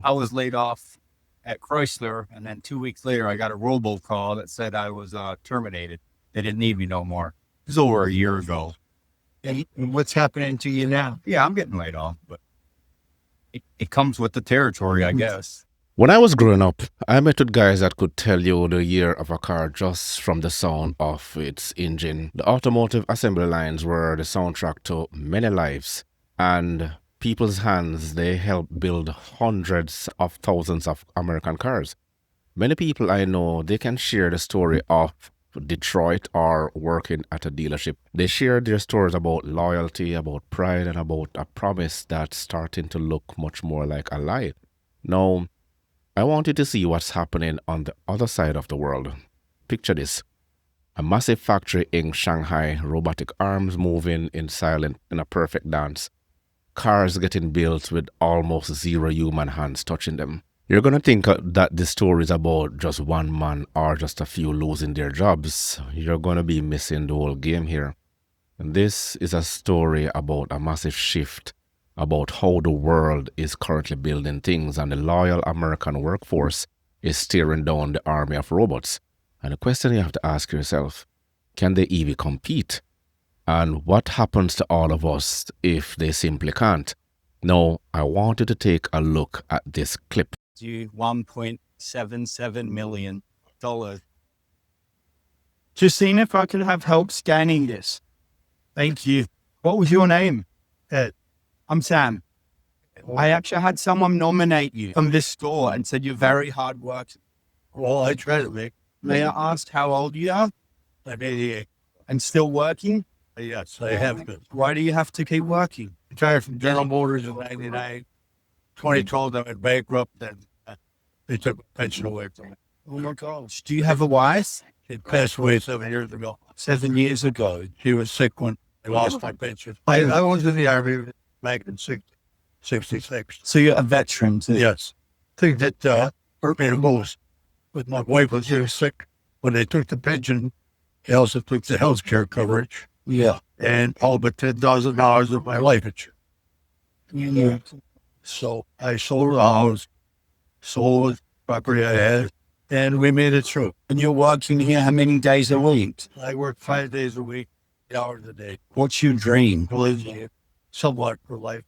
I was laid off at Chrysler, and then 2 weeks later, I got a robocall that said I was terminated. They didn't need me no more. It was over a year ago. And what's happening to you now? Yeah, I'm getting laid off, but it comes with the territory, I guess. When I was growing up, I met with guys that could tell you the year of a car just from the sound of its engine. The automotive assembly lines were the soundtrack to many lives, and people's hands, they helped build hundreds of thousands of American cars. Many people I know, they can share the story of Detroit or working at a dealership. They share their stories about loyalty, about pride, and about a promise that's starting to look much more like a lie. Now, I want you to see what's happening on the other side of the world. Picture this. A massive factory in Shanghai, robotic arms moving in silence in a perfect dance. Cars getting built with almost zero human hands touching them. You're going to think that this story is about just one man or just a few losing their jobs. You're going to be missing the whole game here. And this is a story about a massive shift about how the world is currently building things, and the loyal American workforce is staring down the army of robots. And the question you have to ask yourself, can they even compete? And what happens to all of us if they simply can't? Now, I want you to take a look at this clip. You $1.77 million. Just seeing if I can have help scanning this. Thank you. What was your name? Ed. I'm Sam. I actually had someone nominate you from this store and said you're very hard working. Well, I try to make. May I ask how old you are? I'm 88. And still working? Yes, I have been. Why do you have to keep working? Retired from General Motors in 99. 2012, I went bankrupt, and they took my pension away from me. Oh my gosh. Do you have a wife? She passed away 7 years ago. 7 years ago. She was sick when I lost my pension. I was in the Army back in 66. So you're a veteran too? Yes. Thing that hurt me the most was my wife was really sick. When they took the pension, they also took the health care coverage. Yeah. And all but $10,000 of my life insurance. Yeah. So I sold the house, sold the property I had, and we made it through. And you're working here how many days a week? I work 5 days a week, 8 hours a day. What's your dream? To live here somewhat for life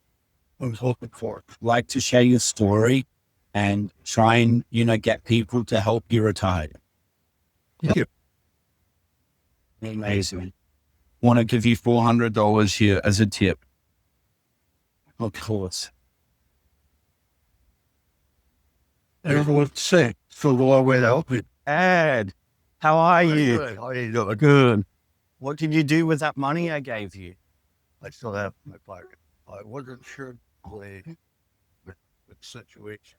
I was hoping for. Like to share your story and try and, get people to help you retire. Thank you. Amazing. Want to give you $400 here as a tip. Of course. I don't know what to say. So the long way to help me. Ed, how are you? Good. How are you doing? Good. What did you do with that money I gave you? I still have my pocket. I wasn't sure with the situation.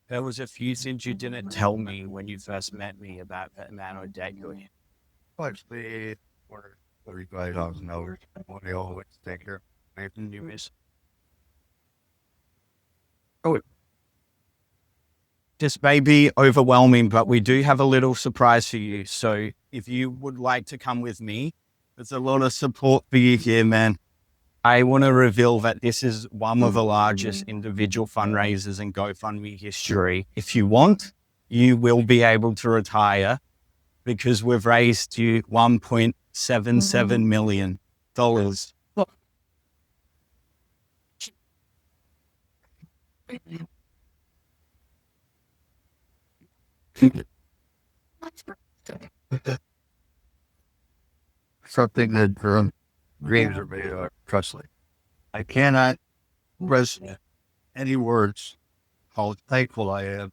There was a few things you didn't tell me when you first met me about the amount of debt you're in. Actually, for $35,000. What they always take care of. You miss. Oh, This may be overwhelming, but we do have a little surprise for you. So if you would like to come with me, there's a lot of support for you here, man. I want to reveal that this is one of the largest individual fundraisers in GoFundMe history. If you want, you will be able to retire because we've raised you $1.77 million. something that dreams are made of. Trust me. I cannot express any words how thankful I am.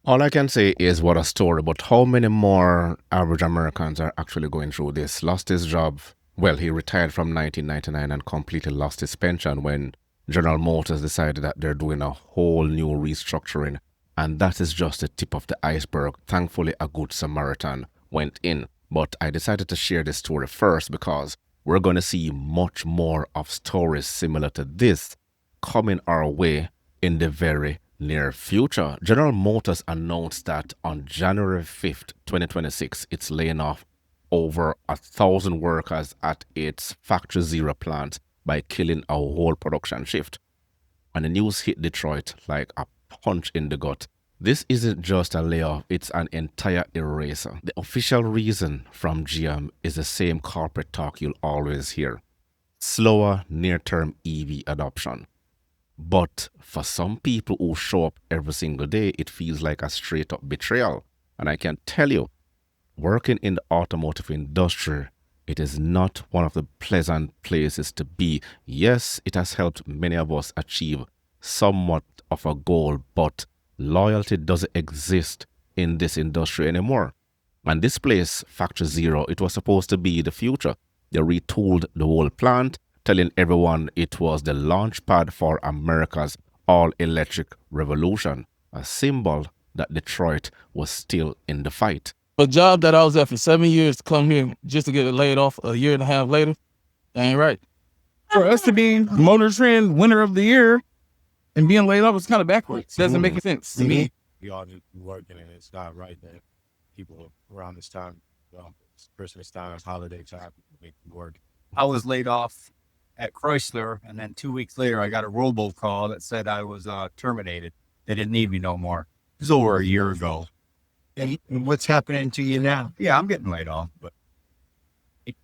All I can say is what a story, but how many more average Americans are actually going through this? Lost his job. Well, he retired from 1999 and completely lost his pension when General Motors decided that they're doing a whole new restructuring. And that is just the tip of the iceberg. Thankfully, a good Samaritan went in. But I decided to share this story first because we're going to see much more of stories similar to this coming our way in the very near future. General Motors announced that on January 5th, 2026, it's laying off over 1,000 workers at its Factory Zero plant by killing a whole production shift. And the news hit Detroit like a punch in the gut. This isn't just a layoff, it's an entire eraser. The official reason from GM is the same corporate talk you'll always hear: slower near-term EV adoption. But for some people who show up every single day, it feels like a straight-up betrayal. And I can tell you, working in the automotive industry, it is not one of the pleasant places to be. Yes, it has helped many of us achieve somewhat of a goal, but loyalty doesn't exist in this industry anymore. And this place, Factory Zero, it was supposed to be the future. They retooled the whole plant, telling everyone it was the launch pad for America's all-electric revolution, a symbol that Detroit was still in the fight. A job that I was at for 7 years to come here just to get laid off a year and a half later, that ain't right. For us to be Motor Trend winner of the year and being laid off is kind of backwards. Doesn't make any sense to me. We all need to be working, and it's not right that people around this time, Christmas time, holiday time, make work. I was laid off at Chrysler, and then 2 weeks later, I got a robocall that said I was terminated. They didn't need me no more. It was over a year ago. And what's happening to you now? Yeah, I'm getting laid off, but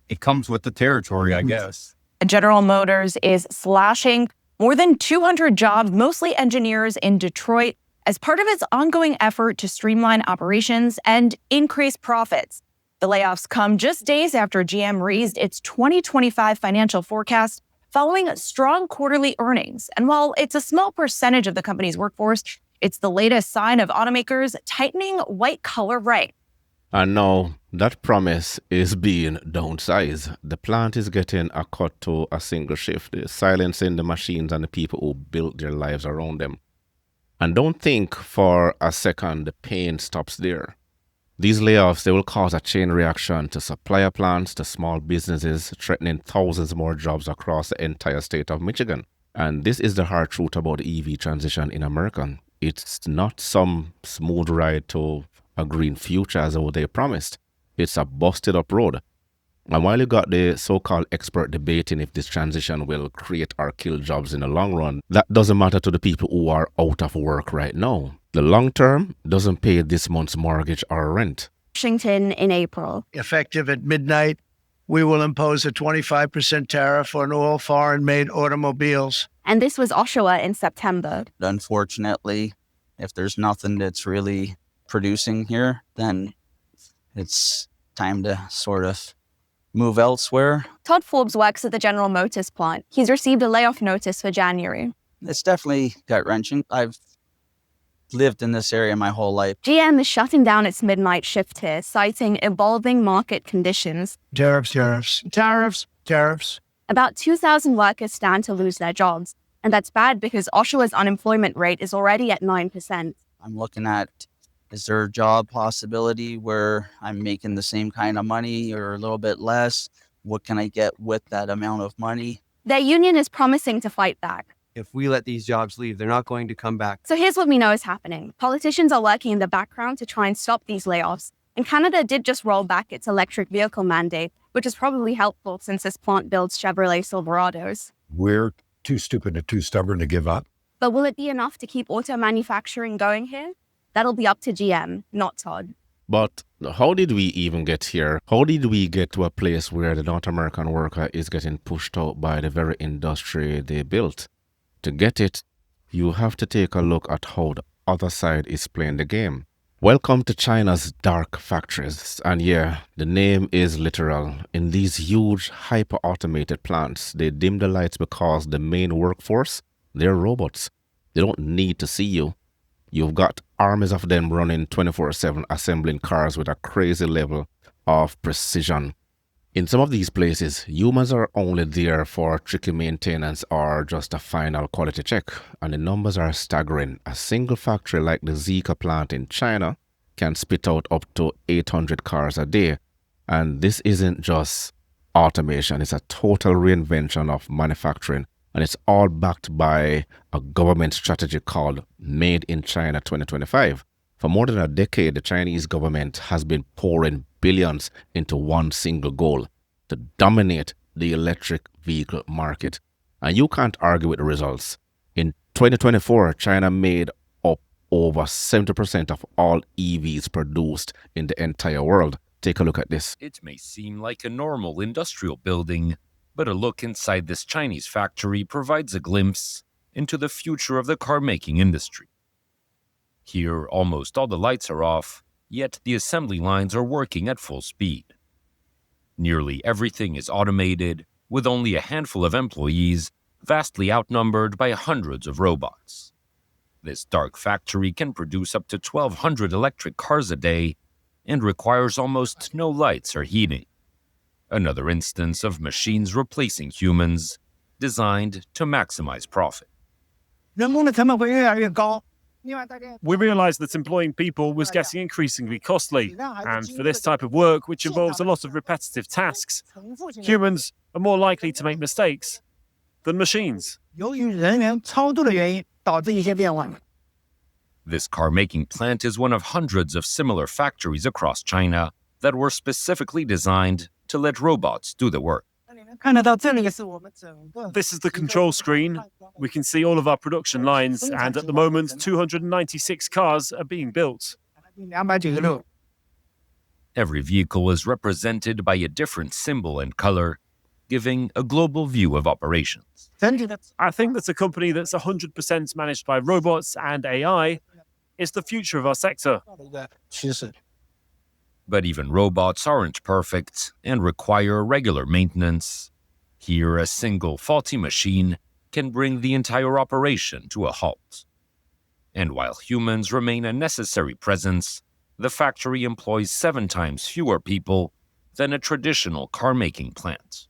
it comes with the territory, I guess. General Motors is slashing more than 200 jobs, mostly engineers in Detroit, as part of its ongoing effort to streamline operations and increase profits. The layoffs come just days after GM raised its 2025 financial forecast following strong quarterly earnings. And while it's a small percentage of the company's workforce, it's the latest sign of automakers tightening white-collar ranks. And now that promise is being downsized. The plant is getting a cut to a single shift, silencing the machines and the people who built their lives around them. And don't think for a second the pain stops there. These layoffs, they will cause a chain reaction to supplier plants, to small businesses, threatening thousands more jobs across the entire state of Michigan. And this is the hard truth about the EV transition in America. It's not some smooth ride to a green future as what they promised. It's a busted up road. And while you got the so-called expert debating if this transition will create or kill jobs in the long run, that doesn't matter to the people who are out of work right now. The long term doesn't pay this month's mortgage or rent. Washington in April. Effective at midnight, we will impose a 25% tariff on all foreign-made automobiles. And this was Oshawa in September. Unfortunately, if there's nothing that's really producing here, then it's time to sort of move elsewhere. Todd Forbes works at the General Motors plant. He's received a layoff notice for January. It's definitely gut-wrenching. I've lived in this area my whole life. GM is shutting down its midnight shift here, citing evolving market conditions. Tariffs. About 2,000 workers stand to lose their jobs. And that's bad because Oshawa's unemployment rate is already at 9%. I'm looking at, is there a job possibility where I'm making the same kind of money or a little bit less? What can I get with that amount of money? Their union is promising to fight back. If we let these jobs leave, they're not going to come back. So here's what we know is happening. Politicians are working in the background to try and stop these layoffs. And Canada did just roll back its electric vehicle mandate, which is probably helpful since this plant builds Chevrolet Silverados. We're too stupid and too stubborn to give up. But will it be enough to keep auto manufacturing going here? That'll be up to GM, not Todd. But how did we even get here? How did we get to a place where the North American worker is getting pushed out by the very industry they built? To get it, you have to take a look at how the other side is playing the game. Welcome to China's dark factories. And yeah, the name is literal. In these huge, hyper-automated plants, they dim the lights because the main workforce, they're robots. They don't need to see you. You've got armies of them running 24/7, assembling cars with a crazy level of precision. In some of these places, humans are only there for tricky maintenance or just a final quality check, and the numbers are staggering. A single factory like the Zika plant in China can spit out up to 800 cars a day. And this isn't just automation, it's a total reinvention of manufacturing. And it's all backed by a government strategy called Made in China 2025. For more than a decade, the Chinese government has been pouring billions into one single goal: to dominate the electric vehicle market. And you can't argue with the results. In 2024, China made up over 70% of all EVs produced in the entire world. Take a look at this. It may seem like a normal industrial building, but a look inside this Chinese factory provides a glimpse into the future of the car-making industry. Here, almost all the lights are off, yet the assembly lines are working at full speed. Nearly everything is automated, with only a handful of employees, vastly outnumbered by hundreds of robots. This dark factory can produce up to 1,200 electric cars a day and requires almost no lights or heating. Another instance of machines replacing humans, designed to maximize profit. We realised that employing people was getting increasingly costly, and for this type of work, which involves a lot of repetitive tasks, humans are more likely to make mistakes than machines. This car-making plant is one of hundreds of similar factories across China that were specifically designed to let robots do the work. This is the control screen. We can see all of our production lines, and at the moment, 296 cars are being built. Every vehicle is represented by a different symbol and color, giving a global view of operations. I think that a company that's 100% managed by robots and AI is the future of our sector. But even robots aren't perfect and require regular maintenance. Here, a single faulty machine can bring the entire operation to a halt. And while humans remain a necessary presence, the factory employs 7 times fewer people than a traditional car-making plant.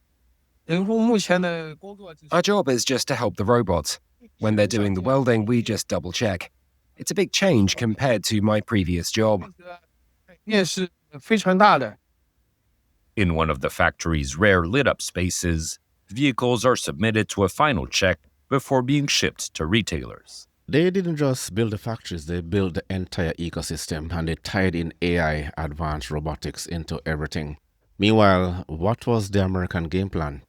Our job is just to help the robots. When they're doing the welding, we just double-check. It's a big change compared to my previous job. In one of the factory's rare lit-up spaces, vehicles are submitted to a final check before being shipped to retailers. They didn't just build the factories, they built the entire ecosystem, and they tied in AI, advanced robotics, into everything. Meanwhile, what was the American game plan?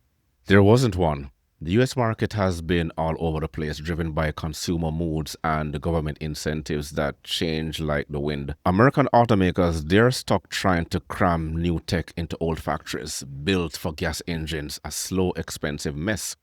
There wasn't one. The US market has been all over the place, driven by consumer moods and the government incentives that change like the wind. American automakers, they're stuck trying to cram new tech into old factories, built for gas engines, a slow, expensive mess.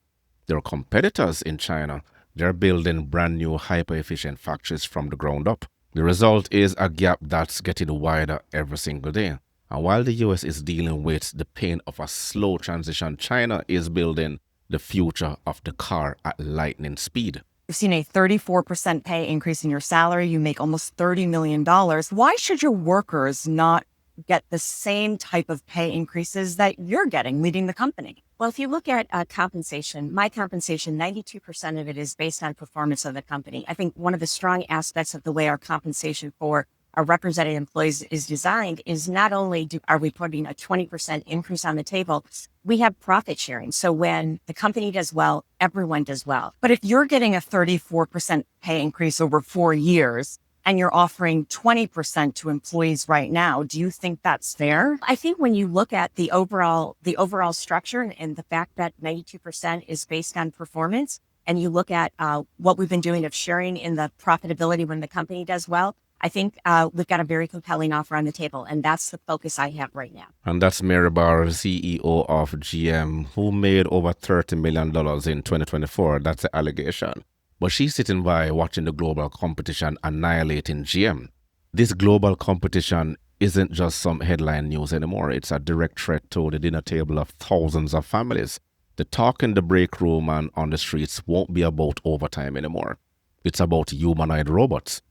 Their competitors in China, they're building brand new hyper-efficient factories from the ground up. The result is a gap that's getting wider every single day. And while the US is dealing with the pain of a slow transition, China is building the future of the car at lightning speed. You've seen a 34% pay increase in your salary. You make almost $30 million. Why should your workers not get the same type of pay increases that you're getting leading the company? Well, if you look at compensation, my compensation, 92% of it is based on performance of the company. I think one of the strong aspects of the way our compensation for our represented employees is designed is not only are we putting a 20% increase on the table, we have profit sharing. So when the company does well, everyone does well. But if you're getting a 34% pay increase over 4 years and you're offering 20% to employees right now, do you think that's fair? I think when you look at the overall structure and the fact that 92% is based on performance, and you look at what we've been doing of sharing in the profitability when the company does well, I think we've got a very compelling offer on the table, and that's the focus I have right now. And that's Mary Barr, CEO of GM, who made over $30 million in 2024. That's the allegation. But she's sitting by watching the global competition annihilating GM. This global competition isn't just some headline news anymore. It's a direct threat to the dinner table of thousands of families. The talk in the break room and on the streets won't be about overtime anymore. It's about humanoid robots.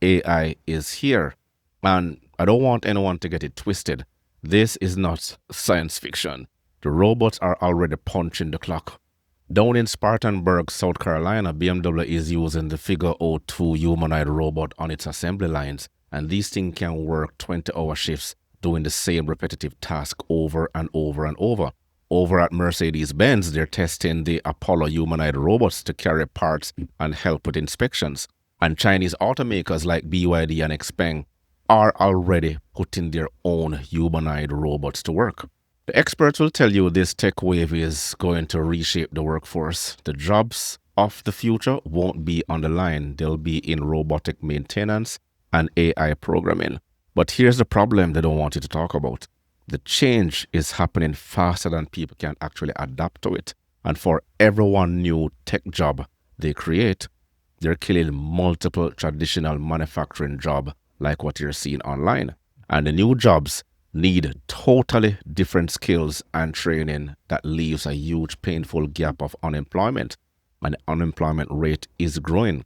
AI is here, and I don't want anyone to get it twisted. This is not science fiction. The robots are already punching the clock. Down in Spartanburg, South Carolina, BMW is using the Figure 02 humanoid robot on its assembly lines, and these things can work 20-hour shifts doing the same repetitive task over and over and over. Over at Mercedes-Benz, they're testing the Apollo humanoid robots to carry parts and help with inspections. And Chinese automakers like BYD and XPeng are already putting their own humanoid robots to work. The experts will tell you this tech wave is going to reshape the workforce. The jobs of the future won't be on the line. They'll be in robotic maintenance and AI programming. But here's the problem they don't want you to talk about. The change is happening faster than people can actually adapt to it. And for every one new tech job they create, they're killing multiple traditional manufacturing jobs like what you're seeing online. And the new jobs need totally different skills and training that leaves a huge painful gap of unemployment. And the unemployment rate is growing.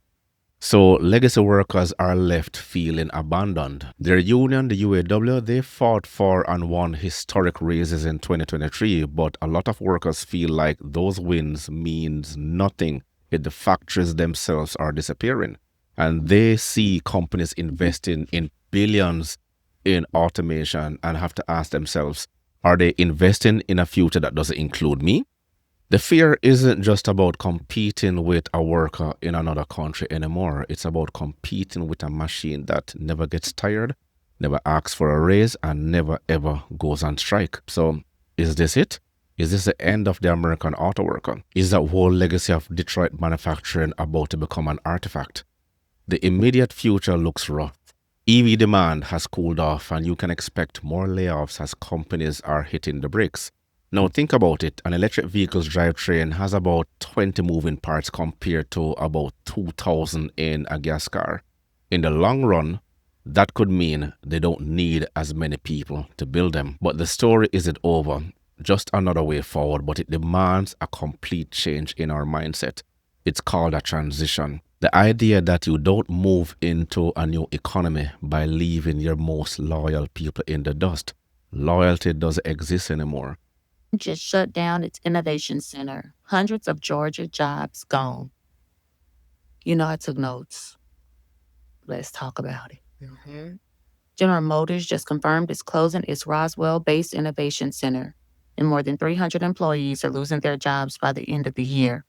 So legacy workers are left feeling abandoned. Their union, the UAW, they fought for and won historic raises in 2023, but a lot of workers feel like those wins means nothing if the factories themselves are disappearing. And they see companies investing in billions in automation and have to ask themselves, are they investing in a future that doesn't include me? The fear isn't just about competing with a worker in another country anymore. It's about competing with a machine that never gets tired, never asks for a raise, and never ever goes on strike. So is this it? Is this the end of the American auto worker? Is that whole legacy of Detroit manufacturing about to become an artifact? The immediate future looks rough. EV demand has cooled off, and you can expect more layoffs as companies are hitting the brakes. Now think about it, an electric vehicle's drivetrain has about 20 moving parts compared to about 2,000 in a gas car. In the long run, that could mean they don't need as many people to build them. But the story isn't over, just another way forward, but it demands a complete change in our mindset. It's called a transition. The idea that you don't move into a new economy by leaving your most loyal people in the dust. Loyalty doesn't exist anymore. Just shut down its innovation center. Hundreds of Georgia jobs gone. You know, I took notes. Let's talk about it. General Motors just confirmed it's closing its Roswell-based innovation center, and more than 300 employees are losing their jobs by the end of the year.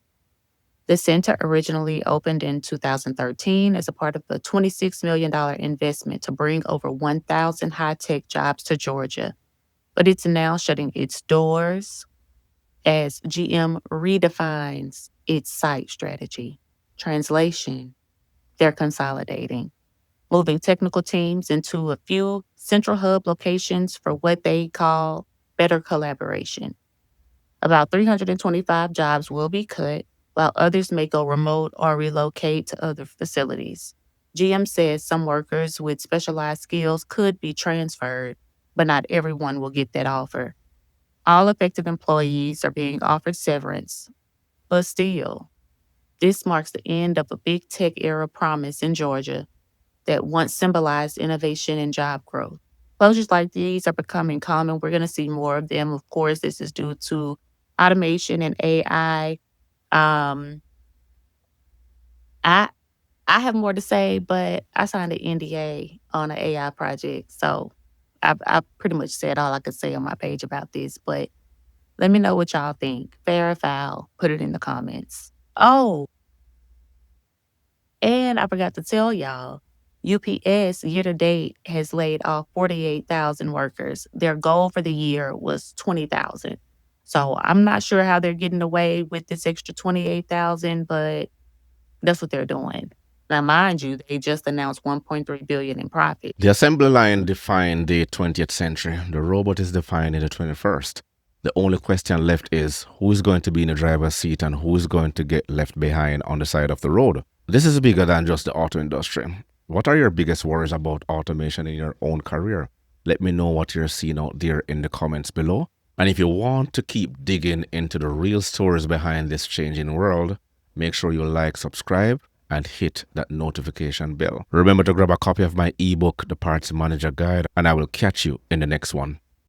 The center originally opened in 2013 as a part of a $26 million investment to bring over 1,000 high-tech jobs to Georgia. But it's now shutting its doors as GM redefines its site strategy. Translation, they're consolidating, moving technical teams into a few central hub locations for what they call better collaboration. About 325 jobs will be cut, while others may go remote or relocate to other facilities. GM says some workers with specialized skills could be transferred, but not everyone will get that offer. All affected employees are being offered severance. But still, this marks the end of a big tech era promise in Georgia that once symbolized innovation and job growth. Closures like these are becoming common. We're going to see more of them. Of course, this is due to automation and AI. I have more to say, but I signed an NDA on an AI project, so I've pretty much said all I could say on my page about this, but let me know what y'all think. Fair or foul, put it in the comments. Oh, and I forgot to tell y'all, UPS year-to-date has laid off 48,000 workers. Their goal for the year was 20,000. So I'm not sure how they're getting away with this extra 28,000, but that's what they're doing. Now, mind you, they just announced $1.3 billion in profit. The assembly line defined the 20th century. The robot is defined in the 21st. The only question left is who is going to be in the driver's seat and who is going to get left behind on the side of the road. This is bigger than just the auto industry. What are your biggest worries about automation in your own career? Let me know what you're seeing out there in the comments below. And if you want to keep digging into the real stories behind this changing world, make sure you like, subscribe, and hit that notification bell. Remember to grab a copy of my ebook, The Parts Manager Guide, and I will catch you in the next one.